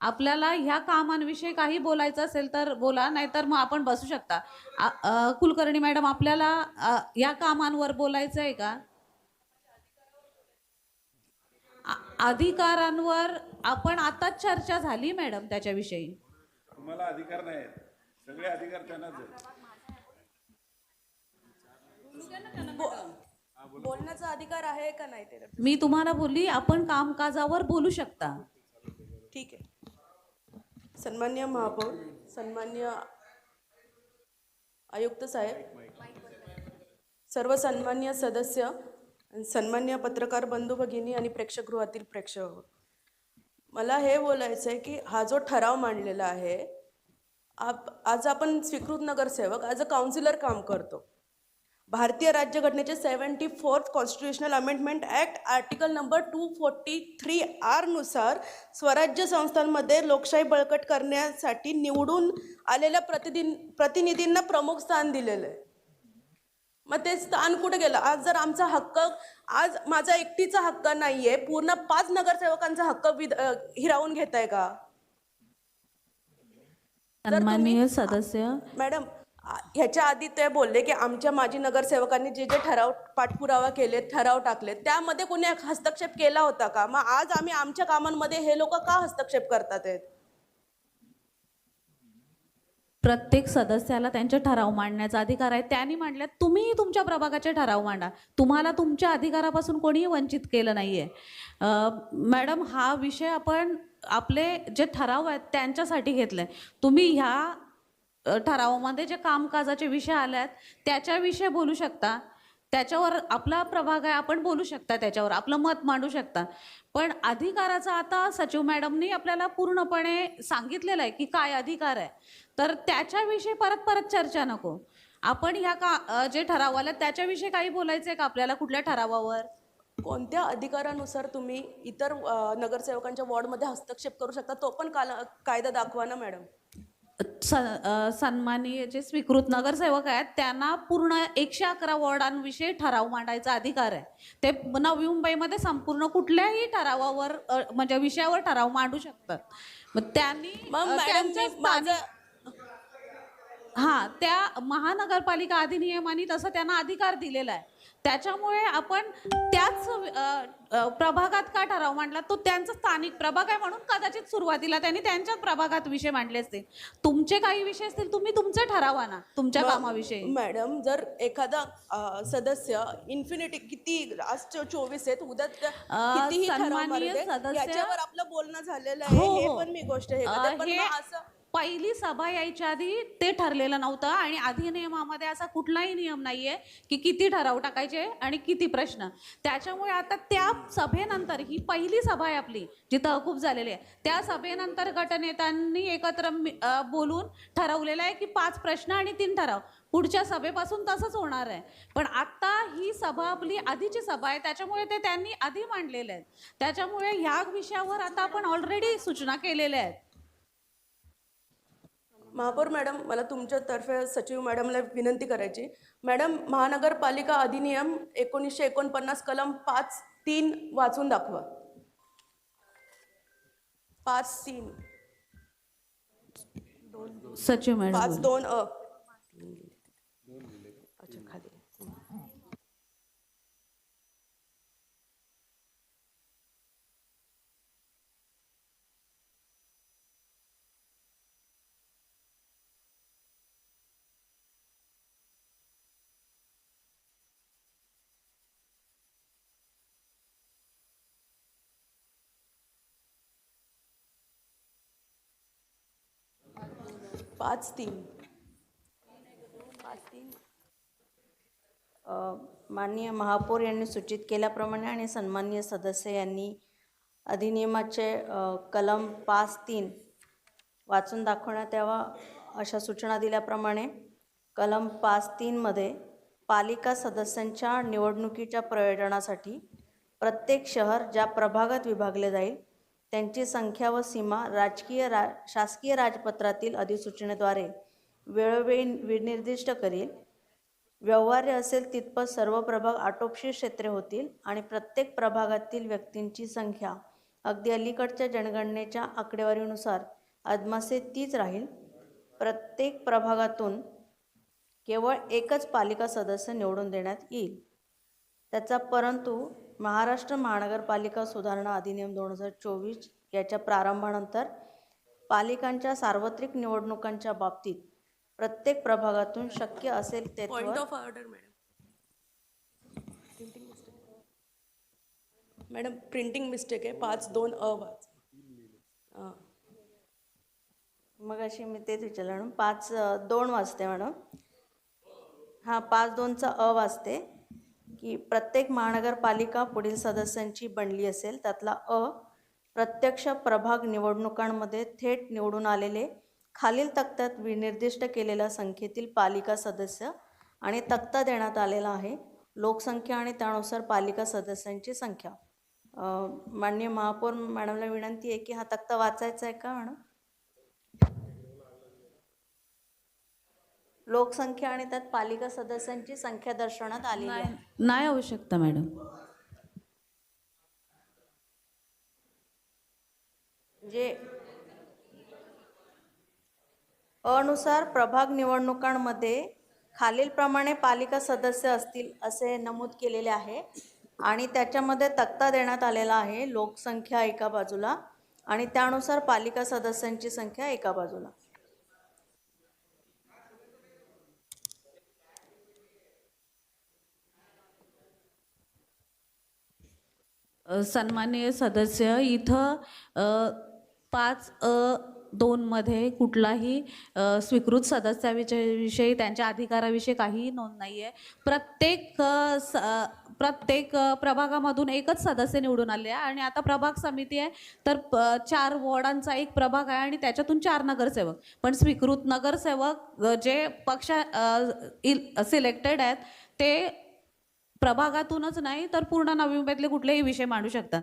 आपल्याला ह्या कामांविषयी काही बोलायचं असेल तर बोला, नाहीतर मग आपण बसू शकता. कुलकर्णी मॅडम, आपल्याला या कामांवर बोलायचं आहे का? अधिकारांवर आपण आताच चर्चा झाली मॅडम त्याच्याविषयी. तुम्हाला अधिकार नाही आहेत, सगळे अधिकार त्यांनाच आहेत. बोलण्याचा अधिकार आहे का नाही ते? मी तुम्हाला बोलली आपण कामकाजावर बोलू शकता. ठीक आहे. सन्मान्य महापौर, सन्मान्य आयुक्त साहेब, सर्व सन्मान्य सदस्य, सन्मान्य पत्रकार बंधू भगिनी आणि प्रेक्षकगृहातील प्रेक्षक, मला हे बोलायचं आहे की हा जो ठराव मांडलेला आहे, आज आपण स्वीकृत नगरसेवक ॲज अ काउन्सिलर काम करतो. भारतीय राज्यघटनेचे 74th constitutional amendment act article number 243R नुसार स्वराज्य संस्थांमध्ये लोकशाही बळकट करण्यासाठी निवडून आलेल्या प्रतिनिधींना प्रमुख स्थान दिलेलं आहे. मग ते स्थान कुठे गेलं? आज जर आमचा हक्क, आज माझा एकटीचा हक्क नाहीये, पूर्ण 5 नगरसेवकांचा हक्क हिरावून घेताय का? सन्माननीय सदस्य मॅडम, ह्याच्या आधी ते बोलले की आमच्या माजी नगरसेवकांनी जे जे ठराव पाठपुरावा केले, ठराव टाकले, त्यामध्ये कोणी हस्तक्षेप केला होता का? मग आज आम्ही आमच्या कामांमध्ये हे लोक का हस्तक्षेप करतात आहेत? प्रत्येक सदस्याला त्यांचे ठराव मांडण्याचा अधिकार आहे. त्यांनी मांडल्यात, तुम्ही तुमच्या प्रभागाचे ठराव मांडा. तुम्हाला तुमच्या अधिकारापासून कोणीही वंचित केलं नाहीये. मॅडम, हा विषय आपण आपले जे ठराव आहेत त्यांच्यासाठी घेतलाय. तुम्ही ह्या ठरावामध्ये जे कामकाजाचे विषय आले आहेत त्याच्याविषयी बोलू शकता. त्याच्यावर आपला प्रभाग आहे, आपण बोलू शकता, त्याच्यावर आपलं मत मांडू शकता. पण अधिकाराचा आता सचिव मॅडमनी आपल्याला पूर्णपणे सांगितलेलं आहे की काय अधिकार आहे, तर त्याच्याविषयी परत परत चर्चा नको. आपण ह्या जे ठराव आले त्याच्याविषयी काही बोलायचंय का आपल्याला? कुठल्या ठरावावर? कोणत्या अधिकारानुसार तुम्ही इतर नगरसेवकांच्या वॉर्डमध्ये हस्तक्षेप करू शकता? तो पण कायदा दाखवा ना मॅडम. सन्माननीय जे स्वीकृत नगरसेवक आहेत त्यांना पूर्ण 111 वॉर्डांविषयी ठराव मांडायचा अधिकार आहे. ते नवी मुंबईमध्ये संपूर्ण कुठल्याही ठरावावर म्हणजे विषयावर ठराव मांडू शकतात. मग त्यांनी त्या महानगरपालिका अधिनियमाने तसं त्यांना अधिकार दिलेला आहे. त्याच्यामुळे आपण त्याच प्रभागात का ठराव मांडला, तो त्यांचा स्थानिक प्रभाग आहे म्हणून कदाचित सुरुवातीला त्यांनी त्यांच्याच प्रभागात विषय मांडले असतील. तुमचे काही विषय असतील, तुम्ही तुमचे ठराव आणा तुमच्या कामाविषयी. मॅडम, जर एखादा सदस्य इन्फिनिटी किती, आज 24 आहेत, उद्या कितीही ठराव मारू दे, याच्यावर आपलं बोलणं झालेलं आहे. हे पण मी गोष्ट हे पण असं पहिली सभा यायच्या आधी ते ठरलेलं नव्हतं आणि अधिनियमामध्ये असा कुठलाही नियम नाहीये की किती ठराव टाकायचे आणि किती प्रश्न. त्याच्यामुळे आता त्या सभेनंतर, ही पहिली सभा आहे आपली जी तहकूब झालेली आहे, त्या सभेनंतर गटनेत्यांनी एकत्र बोलून ठरवलेलं आहे की 5 प्रश्न आणि 3 ठराव. पुढच्या सभेपासून तसंच होणार आहे. पण आता ही सभा आपली आधीची सभा आहे, त्याच्यामुळे ते त्यांनी आधी मांडलेले आहेत. त्याच्यामुळे ह्या विषयावर आता आपण ऑलरेडी सूचना केलेल्या आहेत. महापौर मॅडम, मला तुमच्यातर्फे सचिव मॅडमला विनंती करायची. मॅडम, महानगरपालिका अधिनियम 1949 कलम 5(3) वाचून दाखवा. 5(3). सचिव मॅडम 5(2)(अ). अच्छा, खाली 5(3). माननीय महापौर यांनी सूचित केल्याप्रमाणे आणि सन्माननीय सदस्य यांनी अधिनियमाचे कलम 5(3) वाचून दाखवण्यात यावा अशा सूचना दिल्याप्रमाणे कलम 5(3) मध्ये पालिका सदस्यांच्या निवडणुकीच्या प्रयोजनासाठी प्रत्येक शहर ज्या प्रभागात विभागले जाईल त्यांची संख्या व सीमा शासकीय राजपत्रातील अधिसूचनेद्वारे वेळोवेळी विनिर्दिष्ट करेल. व्यवहार्य असेल तितपत सर्व प्रभाग आटोपशीर क्षेत्रे होतील आणि प्रत्येक प्रभागातील व्यक्तींची संख्या अगदी अलीकडच्या जनगणनेच्या आकडेवारीनुसार अदमासे तीच राहील. प्रत्येक प्रभागातून केवळ एकच पालिका सदस्य निवडून देण्यात येईल. त्याचा परंतु महाराष्ट्र महानगरपालिका सुधारणा अधिनियम 2024 याच्या प्रारंभानंतर पालिकांच्या सार्वत्रिक निवडणुकांच्या बाबतीत प्रत्येक प्रभागातून शक्य असेल पॉइंट तेथवर of order madam printing mistake आहे. 5(2) अ वाच. हां. मग अशी मी तेच विचारलं मॅडम. 5(2) वाजते मॅडम. हां, 5(2)चा अ वाजते की प्रत्येक महानगरपालिका पुढील सदस्यांची बनली असेल. त्यातला अ, प्रत्यक्ष प्रभाग निवडणुकांमध्ये थेट निवडून आलेले खालील तक्त्यात विनिर्दिष्ट केलेल्या संख्येतील पालिका सदस्य आणि तक्ता देण्यात आलेला आहे. लोकसंख्या आणि त्यानुसार पालिका सदस्यांची संख्या. माननीय महापौर मॅडमला विनंती आहे की हा तक्ता वाचायचा आहे का मॅडम? लोकसंख्या आणि त्यात पालिका सदस्यांची संख्या दर्शवण्यात आलेली आहे. नाही आवश्यकता मॅडम. जे अनुसार प्रभाग निवडणुकांमध्ये खालीलप्रमाणे पालिका सदस्य असतील असे नमूद केलेले आहे आणि त्याच्यामध्ये तक्ता देण्यात आलेला आहे. लोकसंख्या एका बाजूला आणि त्यानुसार पालिका सदस्यांची संख्या एका बाजूला. सन्माननीय सदस्य, इथं 5(2) मध्ये कुठलाही स्वीकृत सदस्याविषयी त्यांच्या अधिकाराविषयी काहीही नोंद नाही आहे. प्रत्येक प्रभागामधून एकच सदस्य निवडून आले आहे आणि आता प्रभाग समिती आहे तर 4 वॉर्डांचा एक प्रभाग आहे आणि त्याच्यातून 4 नगरसेवक. पण स्वीकृत नगरसेवक जे पक्ष सिलेक्टेड आहेत ते प्रभागातूनच नाही तर पूर्ण नवी मुंबईतले कुठलेही विषय मांडू शकतात.